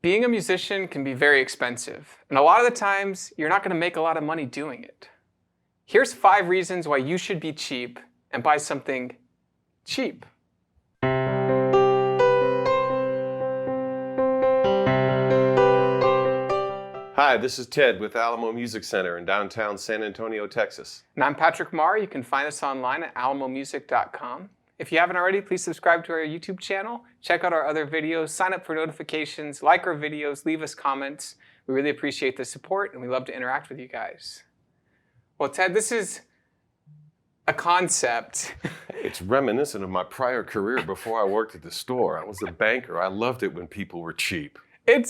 being a musician can be very expensive, and a lot of the times you're not going to make a lot of money doing it. Here's 5 reasons why you should be cheap and buy something cheap. Hi, this is Ted with Alamo Music Center in downtown San Antonio, Texas. And I'm Patrick Marr. You can find us online at alamomusic.com. If you haven't already, please subscribe to our YouTube channel, check out our other videos, sign up for notifications, like our videos, leave us comments. We really appreciate the support and we love to interact with you guys. Well, Ted, this is a concept. It's reminiscent of my prior career before I worked at the store. I was a banker. I loved it when people were cheap. I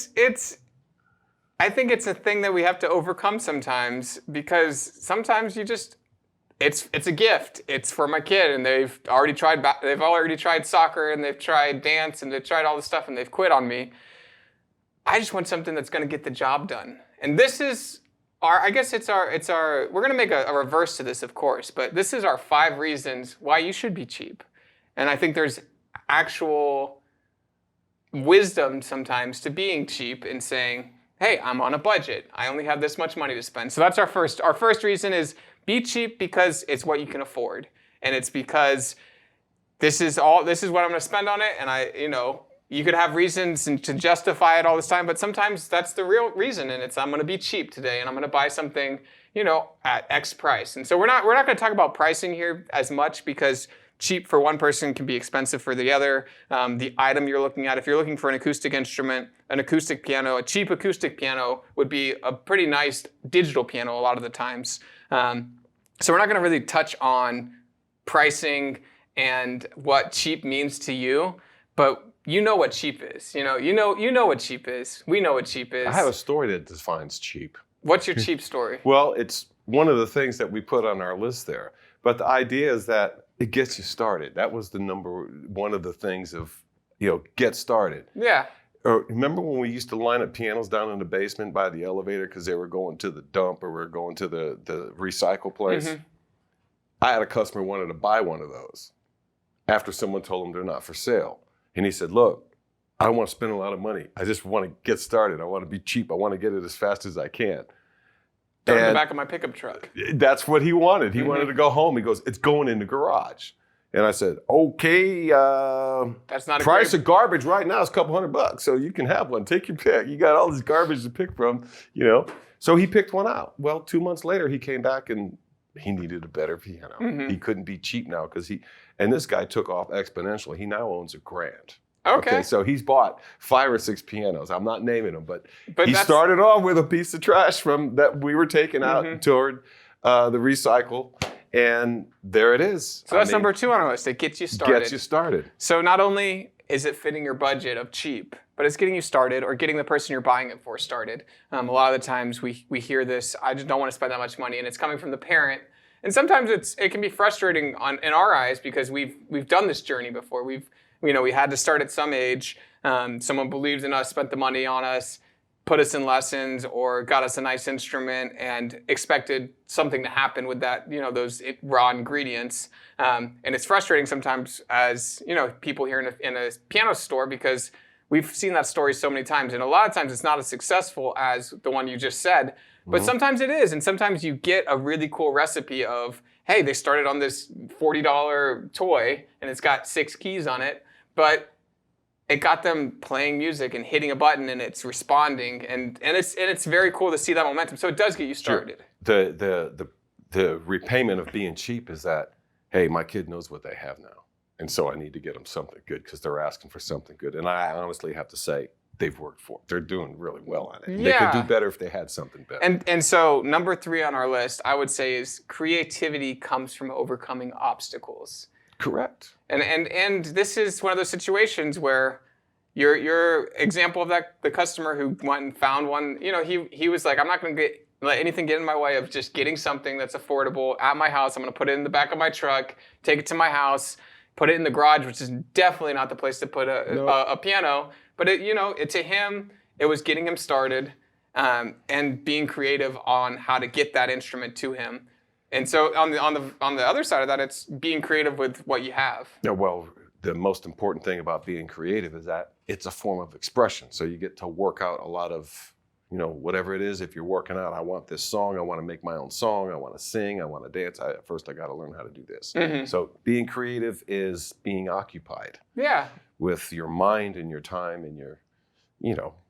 think it's a thing that we have to overcome sometimes, because sometimes it's a gift. It's for my kid, and they've already tried soccer, and they've tried dance, and they've tried all this stuff, and they've quit on me. I just want something that's going to get the job done. And this is we're going to make a reverse to this, of course, but this is our 5 reasons why you should be cheap. And I think there's actual wisdom sometimes to being cheap and saying, hey, I'm on a budget. I only have this much money to spend. So that's our first. Our first reason is be cheap because it's what you can afford. And it's because this is what I'm going to spend on it. And you could have reasons to justify it all this time, but sometimes that's the real reason. And it's, I'm going to be cheap today and I'm going to buy something, at X price. And so we're not going to talk about pricing here as much, because cheap for one person can be expensive for the other. The item you're looking at, if you're looking for an acoustic instrument, an acoustic piano, a cheap acoustic piano would be a pretty nice digital piano a lot of the times. So we're not going to really touch on pricing and what cheap means to you, but you know what cheap is. You know what cheap is. We know what cheap is. I have a story that defines cheap. What's your cheap story? Well, it's one of the things that we put on our list there. But the idea is that it gets you started. That was the one of the things of, get started. Yeah. Remember when we used to line up pianos down in the basement by the elevator because they were going to the dump or were going to the recycle place? Mm-hmm. I had a customer who wanted to buy one of those after someone told him they're not for sale. And he said, look, I don't want to spend a lot of money. I just want to get started. I want to be cheap. I want to get it as fast as I can. In the back of my pickup truck. That's what he wanted. He wanted to go home. He goes, it's going in the garage. And I said, okay, that's not price of garbage right now is a couple $100, so you can have one. Take your pick. You got all this garbage to pick from, So he picked one out. Well, 2 months later, he came back and he needed a better piano. Mm-hmm. He couldn't be cheap now and this guy took off exponentially. He now owns a grand. Okay, so he's bought 5 or 6 pianos. I'm not naming them, but he started off with a piece of trash that we were taking out toward the recycle, and there it is. So that's number 2 on our list. It gets you started. Gets you started. So not only is it fitting your budget of cheap, but it's getting you started or getting the person you're buying it for started. A lot of the times we hear this, I just don't want to spend that much money, and it's coming from the parent. And sometimes it can be frustrating in our eyes because we've done this journey before. We had to start at some age. Someone believed in us, spent the money on us, put us in lessons, or got us a nice instrument and expected something to happen with that, those raw ingredients. And it's frustrating sometimes as, people here in a piano store, because we've seen that story so many times. And a lot of times it's not as successful as the one you just said, but sometimes it is. And sometimes you get a really cool recipe of, hey, they started on this $40 toy and it's got 6 keys on it, but it got them playing music and hitting a button and it's responding, and it's very cool to see that momentum. So it does get you started. Sure. The repayment of being cheap is that, hey, my kid knows what they have now, and so I need to get them something good because they're asking for something good. And I honestly have to say, they've worked for it. They're doing really well on it. Yeah. They could do better if they had something better. And so number 3 on our list, I would say, is creativity comes from overcoming obstacles. Correct. And this is one of those situations where your example of the customer who went and found one, he was like, I'm not going to let anything get in my way of just getting something that's affordable at my house. I'm going to put it in the back of my truck, take it to my house, put it in the garage, which is definitely not the place to put a piano. But to him, it was getting him started and being creative on how to get that instrument to him. And so on the other side of that, it's being creative with what you have. Yeah, well, the most important thing about being creative is that it's a form of expression. So you get to work out a lot of, whatever it is. If you're working out, I want this song, I want to make my own song, I want to sing, I want to dance. First I got to learn how to do this. So being creative is being occupied. Yeah. With your mind and your time and your,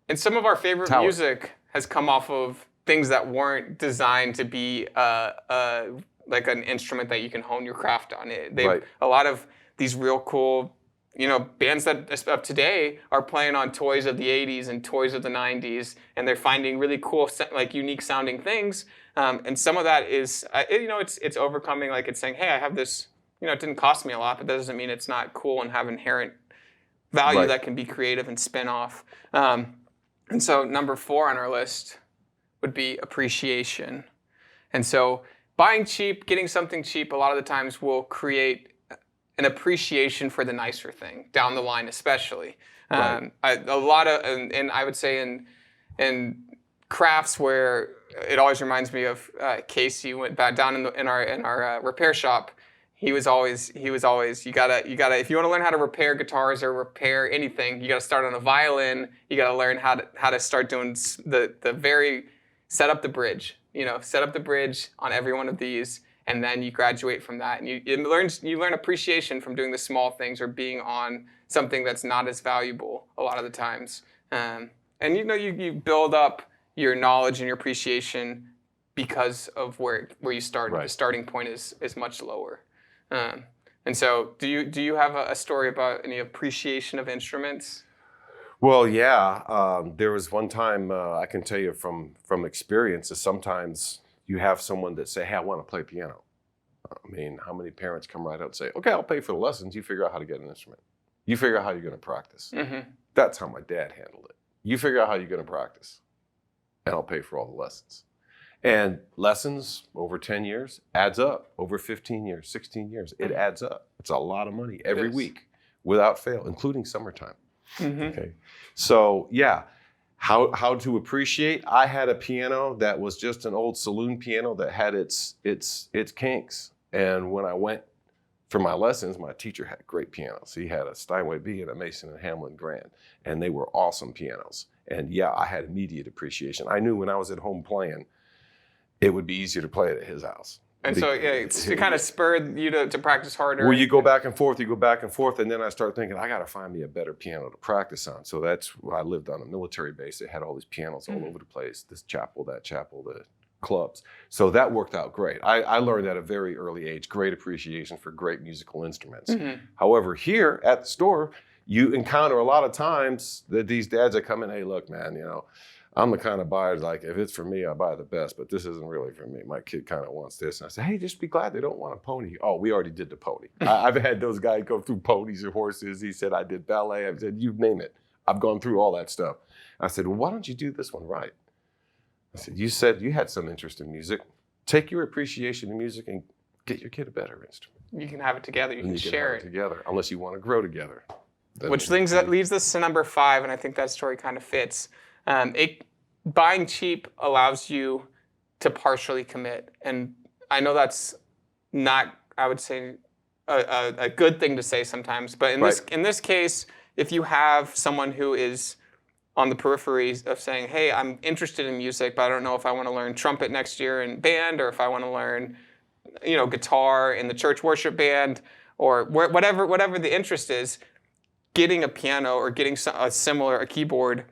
And some of our favorite talent. music has come off of things that weren't designed to be like an instrument that you can hone your craft on. Right. A lot of these real cool, bands that of today are playing on toys of the 80s and toys of the 90s, and they're finding really cool, like unique sounding things. And some of that is, it's overcoming, like it's saying, hey, I have this, it didn't cost me a lot, but that doesn't mean it's not cool and have inherent value that can be creative and spin off. And so number 4 on our list would be appreciation. And so buying cheap, getting something cheap, a lot of the times will create an appreciation for the nicer thing down the line, especially. Right. And I would say in crafts where it always reminds me of Casey went back down in our repair shop. He was always you gotta if you want to learn how to repair guitars or repair anything, you gotta start on a violin. You gotta learn how to start doing set up the bridge. Set up the bridge on every one of these, and then you graduate from that. And you learn appreciation from doing the small things or being on something that's not as valuable a lot of the times. And you build up your knowledge and your appreciation because of where you started. Right. The starting point is much lower. And so, do you have a story about any appreciation of instruments? Well, yeah. There was one time I can tell you from experience is sometimes you have someone that say, "Hey, I want to play piano." I mean, how many parents come right out and say, "Okay, I'll pay for the lessons. You figure out how to get an instrument. You figure out how you're going to practice." That's how my dad handled it. You figure out how you're going to practice, and I'll pay for all the lessons. And lessons over 10 years adds up. Over 15 years, 16 years, it adds up. It's a lot of money every week without fail, including summertime. Okay. So yeah, how to appreciate. I had a piano that was just an old saloon piano that had its kinks. And when I went for my lessons, my teacher had great pianos. He had a Steinway B and a Mason and Hamlin Grand, and they were awesome pianos. And yeah, I had immediate appreciation. I knew when I was at home playing, it would be easier to play it at his house. And so, yeah, it kind of spurred you to practice harder. Well, you go back and forth, and then I start thinking, I got to find me a better piano to practice on. So that's why I lived on a military base. It had all these pianos all over the place, this chapel, that chapel, the clubs. So that worked out great. I learned at a very early age, great appreciation for great musical instruments. However, here at the store, you encounter a lot of times that these dads that come in, hey, look, man, I'm the kind of buyer, like, if it's for me, I buy the best, but this isn't really for me. My kid kind of wants this. And I say, hey, just be glad they don't want a pony. Oh, we already did the pony. I've had those guys go through ponies and horses. He said, I did ballet. I said, you name it. I've gone through all that stuff. I said, well, why don't you do this one right? I said you had some interest in music. Take your appreciation in music and get your kid a better instrument. You can have it together. You can share it together, unless you want to grow together. Which leads us to number 5, and I think that story kind of fits. Buying cheap allows you to partially commit. And I know that's not, I would say, a good thing to say sometimes. But in this case, if you have someone who is on the periphery of saying, hey, I'm interested in music, but I don't know if I want to learn trumpet next year in band, or if I want to learn, guitar in the church worship band, or whatever the interest is, getting a piano or getting a keyboard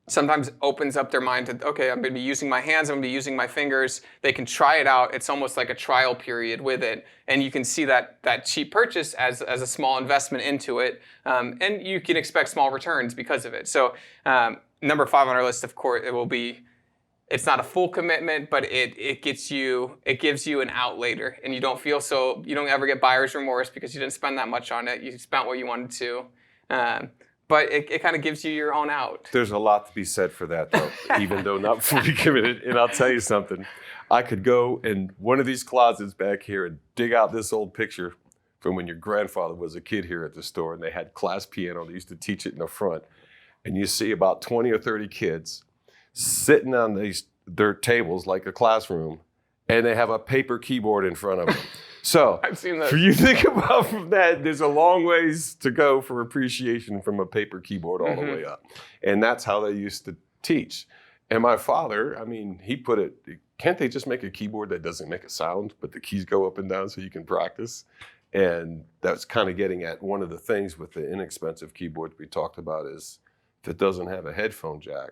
sometimes opens up their mind to, okay, I'm going to be using my hands, I'm going to be using my fingers. They can try it out. It's almost like a trial period with it. And you can see that cheap purchase as a small investment into it. And you can expect small returns because of it. So number 5 on our list, of course, it will be, it's not a full commitment, but it gives you an out later. And you don't ever get buyer's remorse because you didn't spend that much on it. You spent what you wanted to. But it kind of gives you your own out. There's a lot to be said for that, though, even though not fully committed. And I'll tell you something. I could go in one of these closets back here and dig out this old picture from when your grandfather was a kid here at the store, and they had class piano. They used to teach it in the front. And you see about 20 or 30 kids sitting on these dirt tables like a classroom, and they have a paper keyboard in front of them. So I've seen those. for you think about from that, there's a long ways to go for appreciation from a paper keyboard all the way up. And that's how they used to teach. And my father, I mean, he put it, can't they just make a keyboard that doesn't make a sound, but the keys go up and down so you can practice? And that's kind of getting at one of the things with the inexpensive keyboards we talked about is if it doesn't have a headphone jack,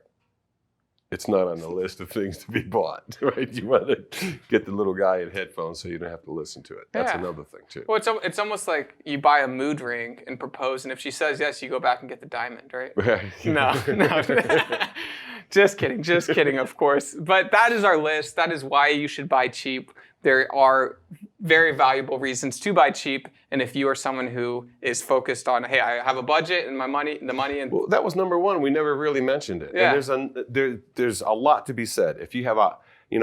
it's not on the list of things to be bought, right? You want to get the little guy in headphones so you don't have to listen to it. That's another thing too. Well, it's almost like you buy a mood ring and propose, and if she says yes, you go back and get the diamond, right? No. Just kidding, of course. But that is our list. That is why you should buy cheap. There are very valuable reasons to buy cheap. And if you are someone who is focused on, hey, I have a budget and the money. And well, that was number one. We never really mentioned it. Yeah. And there's a lot to be said. If you have a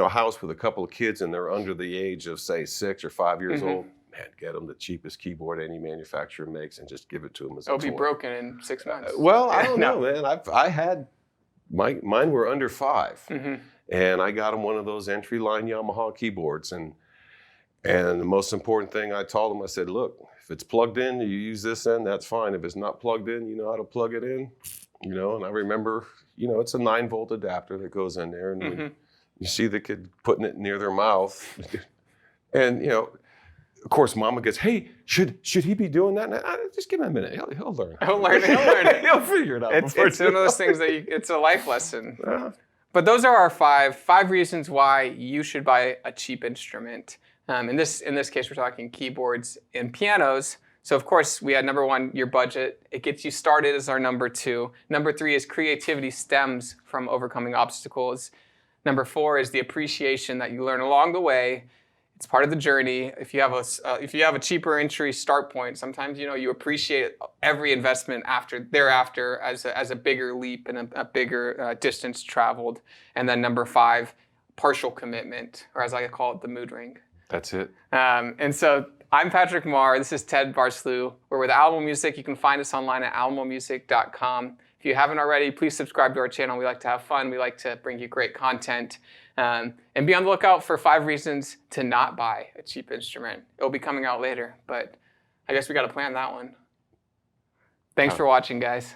house with a couple of kids and they're under the age of, say, 6 or 5 years old, man, get them the cheapest keyboard any manufacturer makes and just give it to them as a toy. It'll be broken in 6 months. Well, I don't know, man. I had, mine were under 5. And I got him one of those entry-line Yamaha keyboards. And the most important thing I told him, I said, look, if it's plugged in, you use this end, that's fine. If it's not plugged in, you know how to plug it in. And I remember, it's a 9-volt adapter that goes in there. And when you see the kid putting it near their mouth. And, of course, Mama gets, hey, should he be doing that? And just give him a minute. He'll learn. He'll learn it. He'll figure it out. It's one of those things that it's a life lesson. But those are our five reasons why you should buy a cheap instrument. In this case, we're talking keyboards and pianos. So of course, we had number 1, your budget. It gets you started as our number 2. Number 3 is creativity stems from overcoming obstacles. Number 4 is the appreciation that you learn along the way. It's part of the journey. If you have a cheaper entry start point, sometimes you appreciate every investment thereafter as a bigger leap and a bigger distance traveled. And then number 5, partial commitment, or as I call it, the mood ring. That's it. And so I'm Patrick Marr. This is Ted BARSALOU. We're with Alamo Music. You can find us online at alamomusic.com. If you haven't already, please subscribe to our channel. We like to have fun. We like to bring you great content. And be on the lookout for 5 reasons to not buy a cheap instrument. It'll be coming out later, but I guess we got to plan that one. Thanks for watching, guys.